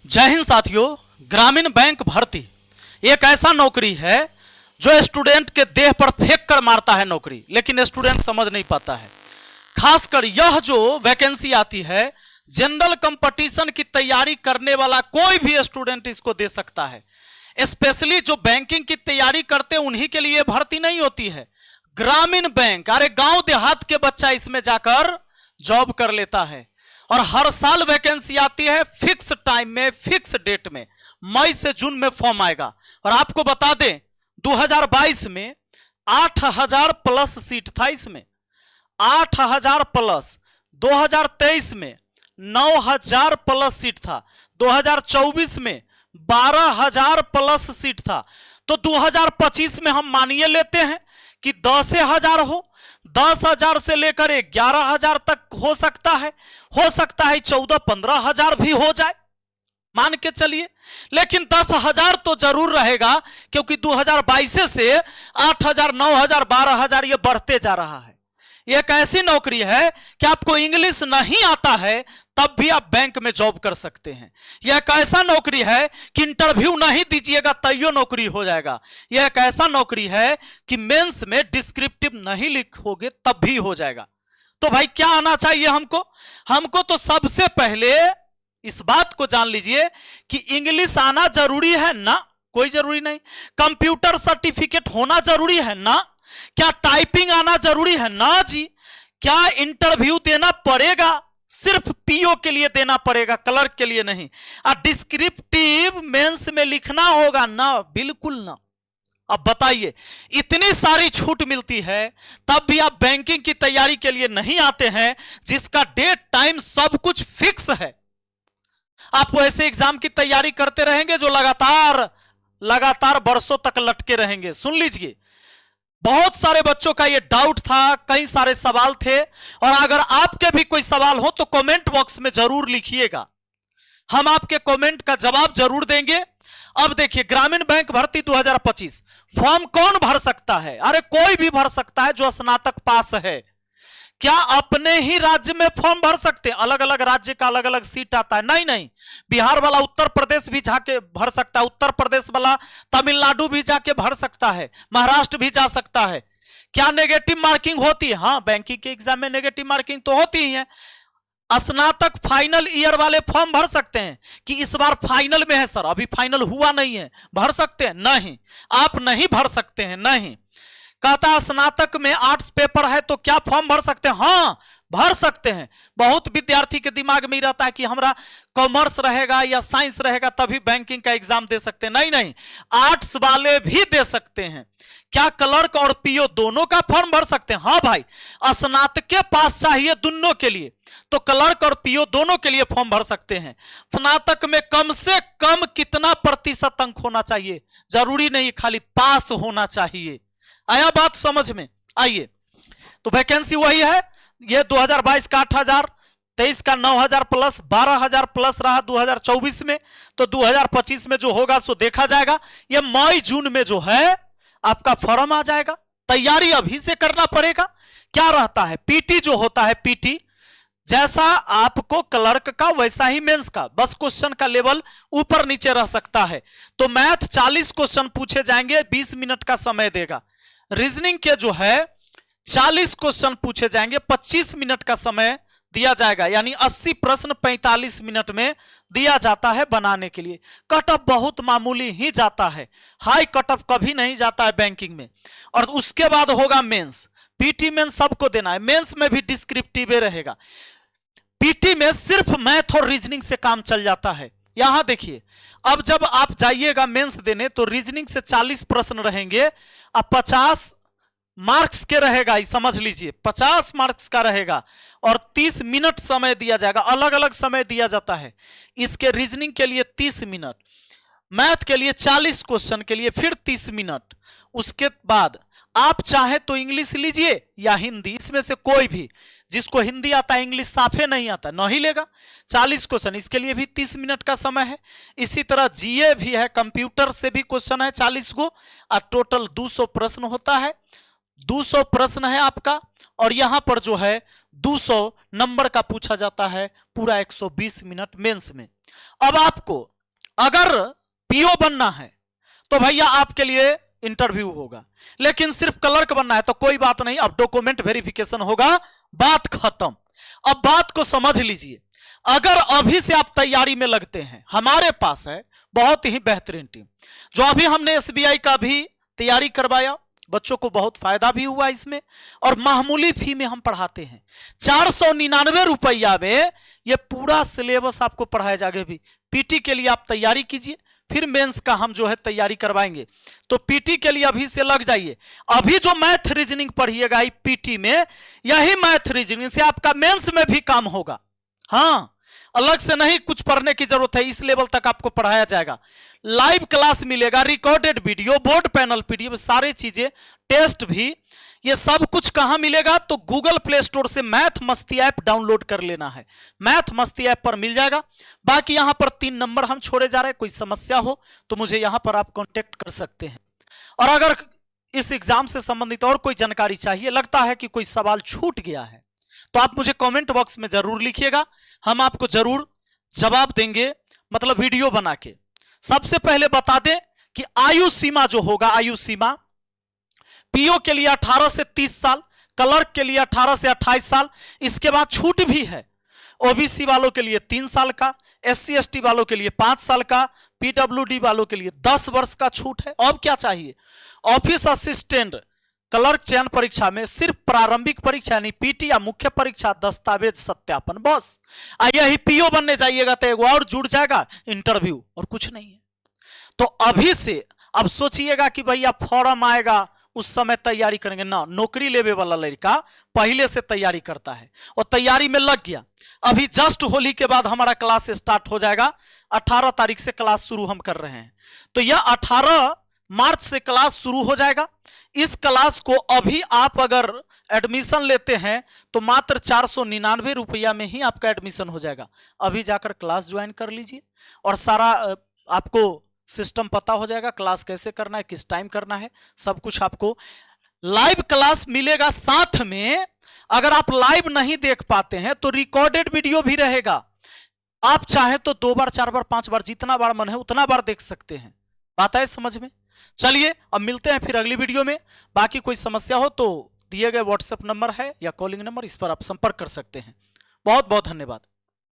जय हिंद साथियों। ग्रामीण बैंक भर्ती एक ऐसा नौकरी है जो स्टूडेंट के देह पर फेंक कर मारता है नौकरी, लेकिन स्टूडेंट समझ नहीं पाता है। खासकर यह जो वैकेंसी आती है, जनरल कंपटीशन की तैयारी करने वाला कोई भी स्टूडेंट इसको दे सकता है। स्पेशली जो बैंकिंग की तैयारी करते हैं उन्हीं के लिए भर्ती नहीं होती है। ग्रामीण बैंक, अरे गांव देहात के बच्चा इसमें जाकर जॉब कर लेता है और हर साल वैकेंसी आती है फिक्स टाइम में, फिक्स डेट में। मई से जून में फॉर्म आएगा। और आपको बता दें 2022 में 8000 प्लस सीट था इसमें, 8000 प्लस। 2023 में 9000 प्लस सीट था, 2024 में 12000 प्लस सीट था। तो 2025 में हम मानिए लेते हैं कि 10,000 हो, 10,000 से लेकर 11,000 तक हो सकता है 14-15,000 भी हो जाए, मान के चलिए। लेकिन 10,000 तो जरूर रहेगा, क्योंकि 2022 से 8,000, 9,000, 12,000 ये बढ़ते जा रहा है। ये एक ऐसी नौकरी है कि आपको इंग्लिश नहीं आता है तब भी आप बैंक में जॉब कर सकते हैं। यह एक ऐसा नौकरी है कि इंटरव्यू नहीं दीजिएगा तैयो नौकरी हो जाएगा। यह एक ऐसा नौकरी है कि मेंस में डिस्क्रिप्टिव नहीं लिखोगे तब भी हो जाएगा। तो भाई क्या आना चाहिए हमको तो सबसे पहले इस बात को जान लीजिए कि इंग्लिश आना जरूरी है ना? कोई जरूरी नहीं। कंप्यूटर सर्टिफिकेट होना जरूरी है ना? क्या टाइपिंग आना जरूरी है ना जी? क्या इंटरव्यू देना पड़ेगा? सिर्फ पीओ के लिए देना पड़ेगा, क्लर्क के लिए नहीं। डिस्क्रिप्टिव मेंस में लिखना होगा ना? बिल्कुल ना। अब बताइए, इतनी सारी छूट मिलती है तब भी आप बैंकिंग की तैयारी के लिए नहीं आते हैं, जिसका डेट टाइम सब कुछ फिक्स है। आप वैसे एग्जाम की तैयारी करते रहेंगे जो लगातार बरसों तक लटके रहेंगे। सुन लीजिए, बहुत सारे बच्चों का ये डाउट था, कई सारे सवाल थे, और अगर आपके भी कोई सवाल हो तो कमेंट बॉक्स में जरूर लिखिएगा, हम आपके कमेंट का जवाब जरूर देंगे। अब देखिए, ग्रामीण बैंक भर्ती 2025 फॉर्म कौन भर सकता है? अरे कोई भी भर सकता है जो स्नातक पास है। क्या अपने ही राज्य में फॉर्म भर सकते हैं? अलग अलग राज्य का अलग अलग सीट आता है? नहीं। बिहार वाला उत्तर प्रदेश भी जाके भर सकता है, उत्तर प्रदेश वाला तमिलनाडु भी जाके भर सकता है, महाराष्ट्र भी जा सकता है। क्या नेगेटिव मार्किंग होती है? हाँ, बैंकिंग के एग्जाम में नेगेटिव मार्किंग तो होती ही है। स्नातक फाइनल ईयर वाले फॉर्म भर सकते हैं कि इस बार फाइनल में है सर, अभी फाइनल हुआ नहीं है, भर सकते हैं? नहीं, आप नहीं भर सकते हैं। नहीं। कहता स्नातक में आर्ट्स पेपर है तो क्या फॉर्म भर सकते हैं? हाँ, भर सकते हैं। बहुत विद्यार्थी के दिमाग में ही रहता है कि हमारा कॉमर्स रहेगा या साइंस रहेगा तभी बैंकिंग का एग्जाम दे सकते हैं। नहीं, आर्ट्स वाले भी दे सकते हैं। क्या क्लर्क और पीओ दोनों का फॉर्म भर सकते हैं? हाँ भाई, स्नातक के पास चाहिए दोनों के लिए, तो क्लर्क और पीओ दोनों के लिए फॉर्म भर सकते हैं। स्नातक में कम से कम कितना प्रतिशत अंक होना चाहिए? जरूरी नहीं, खाली पास होना चाहिए। आया बात समझ में? आइए, तो वैकेंसी वही है। ये 2022 का 8,000, 23 का 9,000 प्लस, 12,000 प्लस रहा 2024 में। तो 2025 में जो होगा सो देखा जाएगा। ये मई जून में जो है आपका फॉर्म आ जाएगा। तैयारी अभी से करना पड़ेगा। क्या रहता है? पीटी जो होता है, पीटी जैसा आपको क्लर्क का वैसा ही मेंस का, बस क्वेश्चन का लेवल ऊपर नीचे रह सकता है। तो मैथ 40 क्वेश्चन पूछे जाएंगे, 20 मिनट का समय देगा। रीजनिंग के जो है 40 क्वेश्चन पूछे जाएंगे, 25 मिनट का समय दिया जाएगा, यानी 80 प्रश्न 45 मिनट में दिया जाता है बनाने के लिए। कट ऑफ बहुत मामूली ही जाता है, हाई कट ऑफ कभी नहीं जाता है बैंकिंग में। और उसके बाद होगा मेंस। पीटी मेंस सबको देना है, मेंस में भी डिस्क्रिप्टिव रहेगा। पीटी में सिर्फ मैथ और रीजनिंग से काम चल जाता है। यहां देखिए, अब जब आप जाइएगा मेंस देने तो रीजनिंग से 40 प्रश्न रहेंगे, अब 50 मार्क्स के रहेगा, समझ लीजिए 50 मार्क्स का रहेगा, और 30 मिनट समय दिया जाएगा। अलग अलग समय दिया जाता है। इसके रीजनिंग के लिए 30 मिनट, मैथ के लिए 40 क्वेश्चन के लिए फिर 30 मिनट। उसके बाद आप चाहे तो इंग्लिश लीजिए या हिंदी, इसमें से कोई भी। जिसको हिंदी आता है, इंग्लिश साफे नहीं आता, नहीं लेगा। 40 क्वेश्चन, इसके लिए भी 30 मिनट का समय है। इसी तरह जीए भी है, कंप्यूटर से भी क्वेश्चन है 40 को, और टोटल 200 प्रश्न होता है। 200 प्रश्न है आपका, और यहां पर जो है 200 नंबर का पूछा जाता है, पूरा 120 मिनट मेंस में। अब आपको अगर पीओ बनना है तो भैया आपके लिए इंटरव्यू होगा, लेकिन सिर्फ क्लर्क बनना है तो कोई बात नहीं, अब डॉक्यूमेंट वेरिफिकेशन होगा, बात खत्म। अब बात को समझ लीजिए, अगर अभी से आप तैयारी में लगते हैं, हमारे पास है बहुत ही बेहतरीन टीम, जो अभी हमने एसबीआई का भी तैयारी करवाया, बच्चों को बहुत फायदा भी हुआ इसमें, और मामूली फी में हम पढ़ाते हैं। 499 रुपया में यह पूरा सिलेबस आपको पढ़ाया जाएगा। भी पीटी के लिए आप तैयारी कीजिए, फिर मेंस का हम जो है तैयारी करवाएंगे, तो पीटी के लिए अभी से लग जाइए। अभी जो मैथ रीजनिंग पढ़िएगा पीटी में, यही मैथ रीजनिंग से आपका मेंस में भी काम होगा। हाँ, अलग से नहीं कुछ पढ़ने की जरूरत है, इस लेवल तक आपको पढ़ाया जाएगा। लाइव क्लास मिलेगा, recorded video, board panel PDF, सारी चीजें, टेस्ट भी, ये सब कुछ कहां मिलेगा? तो गूगल प्ले स्टोर से मैथ मस्ती ऐप डाउनलोड कर लेना है, मैथ मस्ती ऐप पर मिल जाएगा। बाकी यहां पर 3 नंबर हम छोड़े जा रहे हैं, कोई समस्या हो तो मुझे यहां पर आप कांटेक्ट कर सकते हैं। और अगर इस एग्जाम से संबंधित और कोई जानकारी चाहिए, लगता है कि कोई सवाल छूट गया है, तो आप मुझे कमेंट बॉक्स में जरूर लिखिएगा, हम आपको जरूर जवाब देंगे, मतलब वीडियो बना के। सबसे पहले बता दें कि आयु सीमा जो होगा, आयु सीमा पीओ के लिए 18 से 30 साल, क्लर्क के लिए 18 से 28 साल, इसके बाद छूट भी है। ओबीसी वालों के लिए 3 साल का, एससी एसटी वालों के लिए 5 साल का, पीडब्ल्यूडी वालों के लिए 10 वर्ष का छूट है। अब क्या चाहिए? ऑफिस असिस्टेंट क्लर्क चयन परीक्षा में सिर्फ प्रारंभिक परीक्षा यानी पीटी या मुख्य परीक्षा, दस्तावेज सत्यापन, बस। यही पीओ बनने जाइएगा तो एक और जुड़ जाएगा, इंटरव्यू, और कुछ नहीं है। तो अभी से अब सोचिएगा कि भैया फॉर्म आएगा उस समय तैयारी करेंगे ना, नौकरी लेवे वाला लड़का पहले से तैयारी करता है और तैयारी में लग गया। अभी जस्ट होली के बाद हमारा क्लास स्टार्ट हो जाएगा, 18 तारीख से क्लास शुरू हम कर रहे हैं, तो यह 18 मार्च से क्लास शुरू हो जाएगा। इस क्लास को अभी आप अगर एडमिशन लेते हैं तो मात्र 499 रुपया में ही आपका एडमिशन हो जाएगा। अभी जाकर क्लास ज्वाइन कर लीजिए और सारा आपको सिस्टम पता हो जाएगा, क्लास कैसे करना है, किस टाइम करना है, सब कुछ आपको लाइव क्लास मिलेगा। साथ में अगर आप लाइव नहीं देख पाते हैं तो रिकॉर्डेड वीडियो भी रहेगा, आप चाहे तो 2 बार 4 बार 5 बार जितना बार मन है उतना बार देख सकते हैं। बात है समझ में? चलिए अब मिलते हैं फिर अगली वीडियो में। बाकी कोई समस्या हो तो दिए गए व्हाट्सएप नंबर है या कॉलिंग नंबर, इस पर आप संपर्क कर सकते हैं। बहुत बहुत धन्यवाद।